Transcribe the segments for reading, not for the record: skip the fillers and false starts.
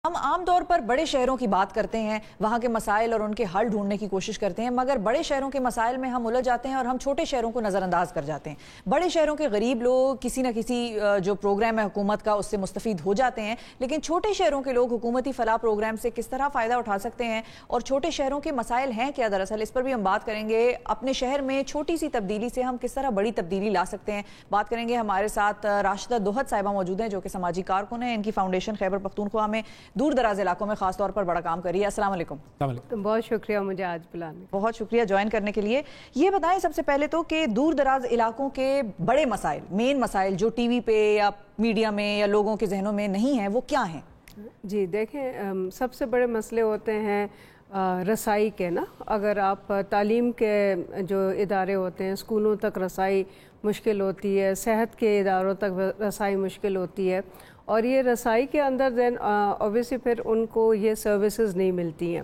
ہم عام طور پر بڑے شہروں کی بات کرتے ہیں، وہاں کے مسائل اور ان کے حل ڈھونڈنے کی کوشش کرتے ہیں، مگر بڑے شہروں کے مسائل میں ہم الجھ جاتے ہیں اور ہم چھوٹے شہروں کو نظر انداز کر جاتے ہیں۔ بڑے شہروں کے غریب لوگ کسی نہ کسی جو پروگرام ہے حکومت کا اس سے مستفید ہو جاتے ہیں، لیکن چھوٹے شہروں کے لوگ حکومتی فلاح پروگرام سے کس طرح فائدہ اٹھا سکتے ہیں اور چھوٹے شہروں کے مسائل ہیں کیا دراصل، اس پر بھی ہم بات کریں گے۔ اپنے شہر میں چھوٹی سی تبدیلی سے ہم کس طرح بڑی تبدیلی لا سکتے ہیں، بات کریں گے۔ ہمارے ساتھ راشدہ دوحت صاحبہ موجود ہیں جو کہ سماجی کارکن ہیں، ان کی فاؤنڈیشن خیبر پختونخوا میں دور دراز علاقوں میں خاص طور پر بڑا کام کر رہی ہے۔ السلام علیکم۔ بہت شکریہ مجھے آج بلانے، بہت شکریہ جوائن کرنے کے لیے۔ یہ بتائیں سب سے پہلے تو کہ دور دراز علاقوں کے بڑے مسائل، مین مسائل جو ٹی وی پہ یا میڈیا میں یا لوگوں کے ذہنوں میں نہیں ہیں، وہ کیا ہیں؟ جی دیکھیں، سب سے بڑے مسئلے ہوتے ہیں رسائی کے نا۔ اگر آپ تعلیم کے جو ادارے ہوتے ہیں، اسکولوں تک رسائی مشکل ہوتی ہے، صحت کے اداروں تک رسائی مشکل ہوتی ہے، اور یہ رسائی کے اندر دین اوبیسلی پھر ان کو یہ سروسز نہیں ملتی ہیں۔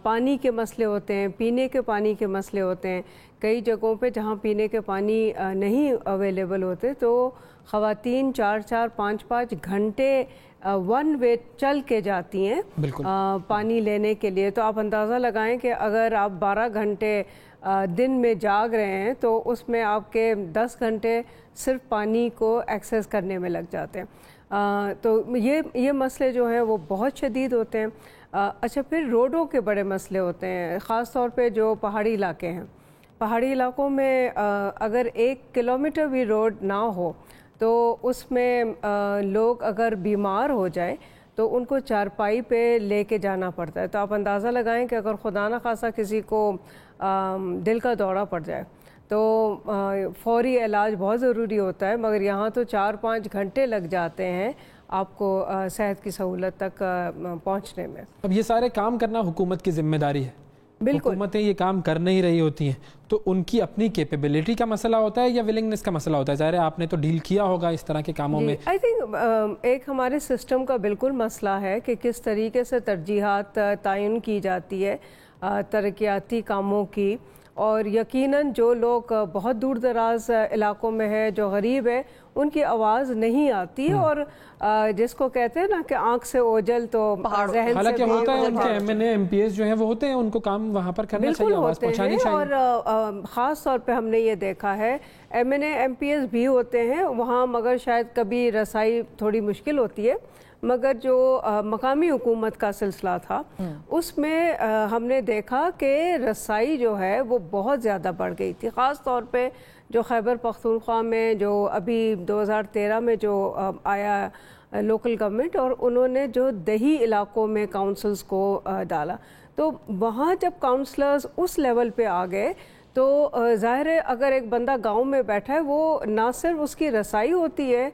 پانی کے مسئلے ہوتے ہیں، پینے کے پانی کے مسئلے ہوتے ہیں۔ کئی جگہوں پہ جہاں پینے کے پانی نہیں اویلیبل ہوتے تو خواتین 4-4 5-5 گھنٹے ون وے چل کے جاتی ہیں پانی لینے کے لیے۔ تو آپ اندازہ لگائیں کہ اگر آپ 12 گھنٹے دن میں جاگ رہے ہیں تو اس میں آپ کے 10 گھنٹے صرف پانی کو ایکسیس کرنے میں لگ جاتے ہیں۔ تو یہ مسئلے جو ہیں وہ بہت شدید ہوتے ہیں۔ اچھا، پھر روڈوں کے بڑے مسئلے ہوتے ہیں، خاص طور پہ جو پہاڑی علاقے ہیں۔ پہاڑی علاقوں میں اگر 1 کلومیٹر بھی روڈ نہ ہو تو اس میں لوگ اگر بیمار ہو جائے تو ان کو چارپائی پہ لے کے جانا پڑتا ہے۔ تو آپ اندازہ لگائیں کہ اگر خدا نہ خواستہ کسی کو دل کا دورہ پڑ جائے تو فوری علاج بہت ضروری ہوتا ہے، مگر یہاں تو 4-5 گھنٹے لگ جاتے ہیں آپ کو صحت کی سہولت تک پہنچنے میں۔ اب یہ سارے کام کرنا حکومت کی ذمہ داری ہے، بالکل حکومتیں یہ کام کر نہیں رہی ہوتی ہیں، تو ان کی اپنی کیپیبلٹی کا مسئلہ ہوتا ہے یا ولنگنس کا مسئلہ ہوتا ہے؟ ظاہر ہے آپ نے تو ڈیل کیا ہوگا اس طرح کے کاموں میں۔ آئی تھنک ایک ہمارے سسٹم کا بالکل مسئلہ ہے کہ کس طریقے سے ترجیحات تعین کی جاتی ہے ترقیاتی کاموں کی، اور یقیناً جو لوگ بہت دور دراز علاقوں میں ہے، جو غریب ہے، ان کی آواز نہیں آتی، اور جس کو کہتے ہیں نا کہ آنکھ سے اوجل تو ذہن سے، حالانکہ ہوتا ہے ان کے M N A M P S جو ہیں وہ ہوتے ہیں، ان کو کام وہاں پر کرنا چاہیے، آواز پہنچانی چاہیے۔ اور خاص طور پہ ہم نے یہ دیکھا ہے M N A M P S بھی ہوتے ہیں وہاں، مگر شاید کبھی رسائی تھوڑی مشکل ہوتی ہے، مگر جو مقامی حکومت کا سلسلہ تھا اس میں ہم نے دیکھا کہ رسائی جو ہے وہ بہت زیادہ بڑھ گئی تھی، خاص طور پہ جو خیبر پختونخوا میں جو ابھی 2013 میں جو آیا لوکل گورنمنٹ، اور انہوں نے جو دیہی علاقوں میں کاؤنسلز کو ڈالا، تو وہاں جب کاؤنسلرز اس لیول پہ آ گئے تو ظاہر ہے اگر ایک بندہ گاؤں میں بیٹھا ہے، وہ نہ صرف اس کی رسائی ہوتی ہے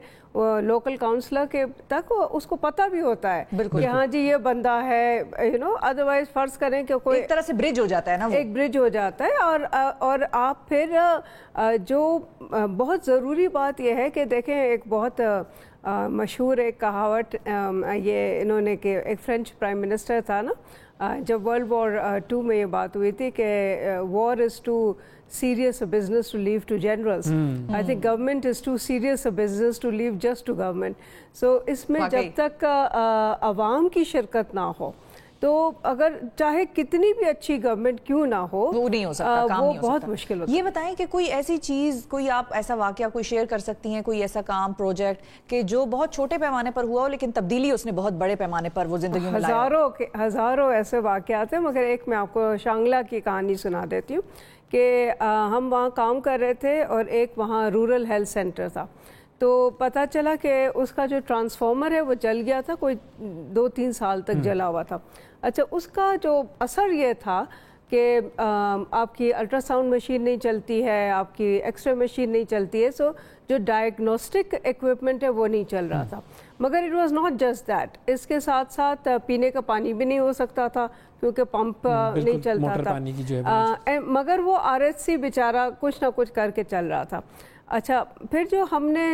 لوکل کاؤنسلر کے تک، اس کو پتہ بھی ہوتا ہے کہ ہاں جی یہ بندہ ہے، ادروائز فرض کریں کہ کوئی ایک طرح سے برج ہو جاتا ہے نا، ایک برج ہو جاتا ہے۔ اور آپ پھر جو بہت ضروری بات یہ ہے کہ دیکھیں، ایک بہت مشہور ایک کہاوت یہ انہوں نے، کہ ایک فرینچ پرائم منسٹر تھا نا، جب ورلڈ وار 2 میں یہ بات ہوئی تھی کہ وار از to serious a business to leave to generals. I think government is too serious a business to leave just to government. So اس میں جب تک عوام کی شرکت نہ ہو تو اگر چاہے کتنی بھی اچھی گورنمنٹ کیوں نہ ہو، وہ نہیں ہو سکتا، کام وہ نہیں ہو بہت سکتا۔ مشکل ہوتا ہے۔ یہ بتائیں کہ کوئی ایسی چیز، کوئی آپ ایسا واقعہ کوئی شیئر کر سکتی ہیں، کوئی ایسا کام، پروجیکٹ کہ جو بہت چھوٹے پیمانے پر ہوا ہو لیکن تبدیلی اس نے بہت بڑے پیمانے پر وہ زندگی میں لایا؟ ہزاروں ایسے واقعات ہیں، مگر ایک میں آپ کو شانگلہ کی کہانی سنا دیتی ہوں کہ ہم وہاں کام کر رہے تھے اور ایک وہاں رورل ہیلتھ سینٹر تھا، تو پتہ چلا کہ اس کا جو ٹرانسفارمر ہے وہ جل گیا تھا، کوئی 2-3 سال تک جلا ہوا تھا۔ اچھا، اس کا جو اثر یہ تھا کہ آپ کی الٹرا ساؤنڈ مشین نہیں چلتی ہے، آپ کی ایکس رے مشین نہیں چلتی ہے، سو جو ڈائگنوسٹک ایکوپمنٹ ہے وہ نہیں چل رہا تھا۔ مگر it was not just that, اس کے ساتھ ساتھ پینے کا پانی بھی نہیں ہو سکتا تھا کیونکہ پمپ نہیں چلتا تھا، مگر وہ آر ایچ سی بیچارہ کچھ نہ کچھ کر کے چل رہا تھا۔ اچھا، پھر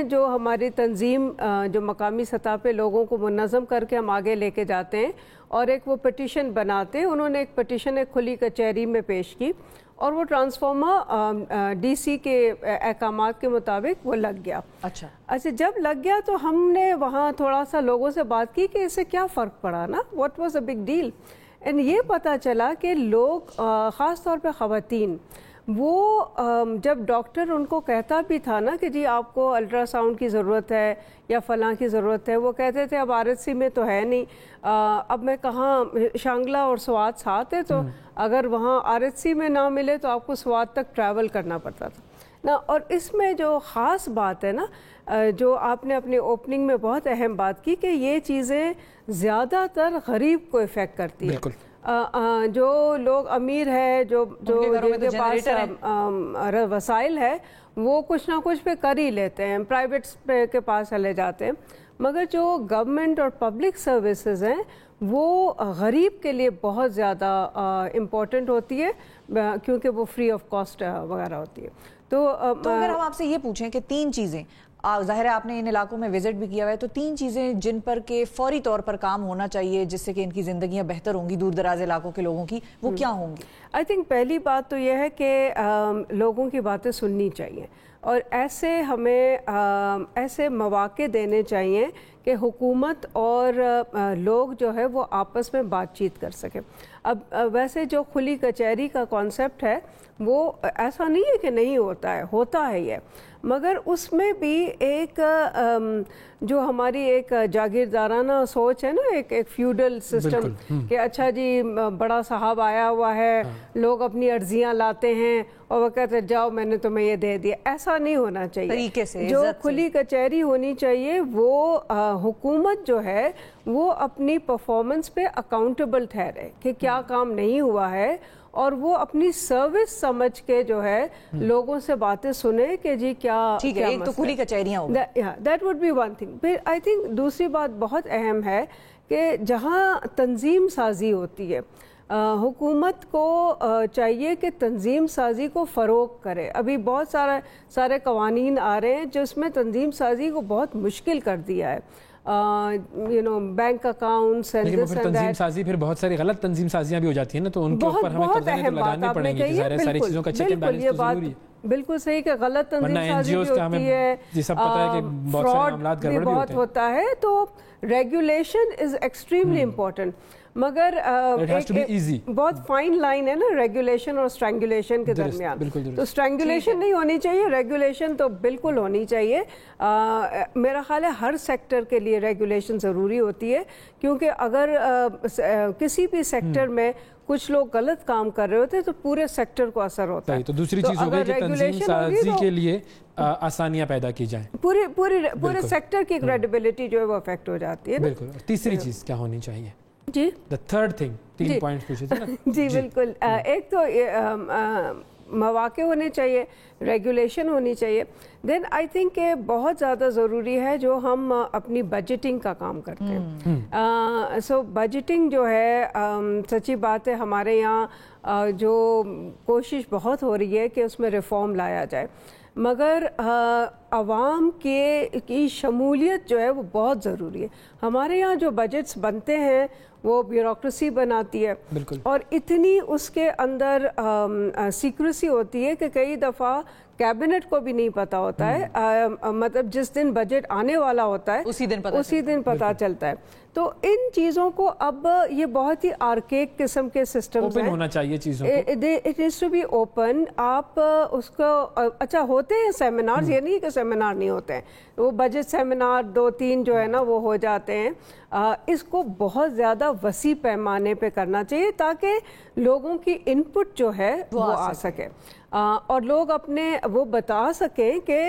جو ہماری تنظیم جو مقامی سطح پہ لوگوں کو منظم کر کے ہم آگے لے کے جاتے ہیں اور ایک وہ پٹیشن بناتے ہیں، انہوں نے ایک پٹیشن ایک کھلی کچہری میں پیش کی اور وہ ٹرانسفارمر ڈی سی کے احکامات کے مطابق وہ لگ گیا. اچھا جب لگ گیا تو ہم نے وہاں تھوڑا سا لوگوں سے بات کی کہ اس سے کیا فرق پڑا نا, what was a big deal. And یہ پتہ چلا کہ لوگ خاص طور پہ خواتین, وہ جب ڈاکٹر ان کو کہتا بھی تھا نا کہ جی آپ کو الٹرا ساؤنڈ کی ضرورت ہے یا فلاں کی ضرورت ہے, وہ کہتے تھے اب RHC میں تو ہے نہیں, اب میں کہاں, شانگلہ اور سوات ساتھ ہے تو اگر وہاں RHC میں نہ ملے تو آپ کو سوات تک ٹریول کرنا پڑتا تھا نا. اور اس میں جو خاص بات ہے نا, جو آپ نے اپنی اوپننگ میں بہت اہم بات کی کہ یہ چیزیں زیادہ تر غریب کو افیکٹ کرتی ہے. جو لوگ امیر ہے, جو جن کے پاس وسائل ہے, وہ کچھ نہ کچھ پہ کر ہی لیتے ہیں, پرائیویٹ کے پاس چلے جاتے ہیں. مگر جو گورنمنٹ اور پبلک سروسز ہیں وہ غریب کے لیے بہت زیادہ امپورٹنٹ ہوتی ہے کیونکہ وہ فری آف کاسٹ وغیرہ ہوتی ہے. تو اگر ہم آپ سے یہ پوچھیں کہ 3 چیزیں, ظاہر ہے آپ نے ان علاقوں میں وزٹ بھی کیا ہوا ہے, تو 3 چیزیں جن پر کہ فوری طور پر کام ہونا چاہیے جس سے کہ ان کی زندگیاں بہتر ہوں گی دور دراز علاقوں کے لوگوں کی, وہ کیا ہوں گی؟ آئی تھنک پہلی بات تو یہ ہے کہ لوگوں کی باتیں سننی چاہیے, اور ایسے ایسے مواقع دینے چاہیے کہ حکومت اور لوگ جو ہے وہ آپس میں بات چیت کر سکیں. اب ویسے جو کھلی کچہری کا کانسیپٹ ہے وہ ایسا نہیں ہے کہ نہیں ہوتا ہے یہ, مگر اس میں بھی ایک جو ہماری ایک جاگیردارانہ سوچ ہے نا, ایک فیوڈل سسٹم کہ اچھا جی بڑا صاحب آیا ہوا ہے, لوگ اپنی عرضیاں لاتے ہیں اور وہ کہتے ہیں جاؤ میں نے تمہیں یہ دے دیا. ایسا نہیں ہونا چاہیے. طریقے سے جو کھلی کچہری ہونی چاہیے وہ حکومت جو ہے وہ اپنی پرفارمنس پہ اکاؤنٹیبل ٹھہرے کہ کیا کام نہیں ہوا ہے, اور وہ اپنی سروس سمجھ کے جو ہے لوگوں سے باتیں سنے کہ جی کیا. ٹھیک ہے, ایک تو کھلی کچہریاں ہوں. That would be one thing. پھر آئی تھنک دوسری بات بہت اہم ہے کہ جہاں تنظیم سازی ہوتی ہے, حکومت کو چاہیے کہ تنظیم سازی کو فروغ کرے. ابھی بہت سارے قوانین آ رہے ہیں جو اس میں تنظیم سازی کو بہت مشکل کر دیا ہے. بینک اکاؤنٹس, تنظیم سازی پھر بہت ساری غلط تنظیم سازیاں بھی ہو جاتی ہیں نا, تو ان کے اوپر ہمیں قدریں تو لگانی پڑیں گی. ساری چیزوں کا چیک اینڈ بیلنس تو ضروری ہے. بالکل صحیح کہ غلط تنظیم سازی بھی ہوتی ہے, فراڈ بھی بہت ہوتا ہے. تو ریگولیشن از ایکسٹریملی امپورٹنٹ, مگر بہت فائن لائن ہے نا ریگولیشن اور اسٹرینگولیشن کے درمیان. تو اسٹرینگولیشن نہیں ہونی چاہیے, ریگولیشن تو بالکل ہونی چاہیے. میرا خیال ہے ہر سیکٹر کے لیے ریگولیشن ضروری ہوتی ہے, کیونکہ اگر کسی بھی سیکٹر میں کچھ لوگ غلط کام کر رہے ہوتے ہیں تو پورے سیکٹر کو اثر ہوتا ہے. تو دوسری چیز ہو گئی کہ تنظیم سازی کے لیے آسانیاں پیدا کی جائیں, پورے سیکٹر کی کریڈیبلٹی جو ہے وہ افیکٹ ہو جاتی ہے. بالکل. تیسری چیز کیا ہونی چاہیے؟ جی the third thing, 3 points پوچھے تھے نا. جی بالکل. ایک تو مواقع ہونے چاہیے, ریگولیشن ہونی چاہیے. دین آئی تھنک کہ بہت زیادہ ضروری ہے جو ہم اپنی بجٹنگ کا کام کرتے ہیں. سو بجٹنگ جو ہے, سچی بات ہے ہمارے یہاں جو کوشش بہت ہو رہی ہے کہ اس میں ریفارم لایا جائے, مگر عوام کی شمولیت جو ہے وہ بہت ضروری ہے. ہمارے یہاں جو بجٹس بنتے ہیں وہ بیوروکریسی بناتی ہے, اور اتنی اس کے اندر سیکریسی ہوتی ہے کہ کئی دفعہ کیبنٹ کو بھی نہیں پتا ہوتا ہے, مطلب جس دن بجٹ آنے والا ہوتا ہے اسی دن پتا چلتا ہے. تو ان چیزوں کو اب یہ بہت ہی آرکیک قسم کے سسٹمز ہیں, اوپن ہونا چاہیے چیزوں کو. It is to be open. آپ اس کو اچھا ہوتے ہیں سیمینارز, یہ نہیں کہ سیمینار نہیں ہوتے ہیں, وہ بجٹ سیمینار 2-3 جو ہے نا وہ ہو جاتے ہیں. اس کو بہت زیادہ وسیع پیمانے پہ کرنا چاہیے تاکہ لوگوں کی ان پٹ جو ہے وہ آ سکے, اور لوگ اپنے وہ بتا سکیں کہ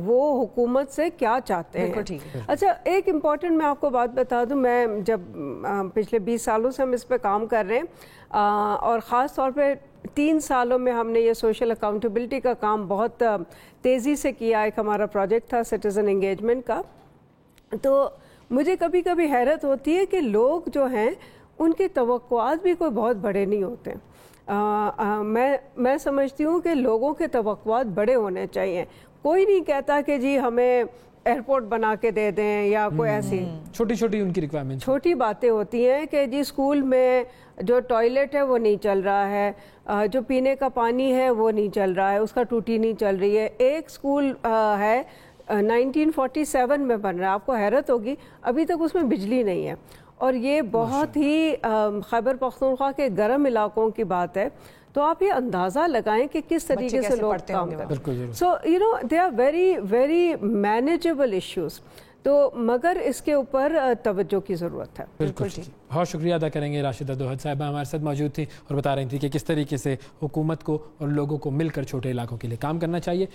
وہ حکومت سے کیا چاہتے ہیں. اچھا ایک امپورٹنٹ میں آپ کو بات بتا دوں, میں جب پچھلے 20 سالوں سے ہم اس پہ کام کر رہے ہیں, اور خاص طور پہ 3 سالوں میں ہم نے یہ سوشل اکاؤنٹیبلٹی کا کام بہت تیزی سے کیا. ایک ہمارا پروجیکٹ تھا سٹیزن انگیجمنٹ کا. تو مجھے کبھی کبھی حیرت ہوتی ہے کہ لوگ جو ہیں ان کی توقعات بھی کوئی بہت بڑے نہیں ہوتے. میں سمجھتی ہوں کہ لوگوں کے توقعات بڑے ہونے چاہیے. کوئی نہیں کہتا کہ جی ہمیں ایئرپورٹ بنا کے دے دیں یا کوئی ایسی چھوٹی چھوٹی ان کی ریکوائرمنٹ، چھوٹی باتیں ہوتی ہیں کہ جی اسکول میں جو ٹوائلٹ ہے وہ نہیں چل رہا ہے، جو پینے کا پانی ہے وہ نہیں چل رہا ہے، اس کا ٹوٹی نہیں چل رہی ہے. ایک اسکول ہے 1947 میں بن رہا ہے، آپ کو حیرت ہوگی ابھی تک اس میں بجلی نہیں ہے. اور یہ بہت ہی خیبر پختونخوا کے گرم علاقوں کی بات ہے. تو آپ یہ اندازہ لگائیں کہ کس طریقے سے لوگ کام کرتے ہیں. So you know they are very very manageable issues. تو مگر اس کے اوپر توجہ کی ضرورت ہے. بالکل. بہت شکریہ ادا کریں گے راشدہ دوحت صاحبہ ہمارے ساتھ موجود تھیں اور بتا رہی تھیں کہ کس طریقے سے حکومت کو اور لوگوں کو مل کر چھوٹے علاقوں کے لیے کام کرنا چاہیے.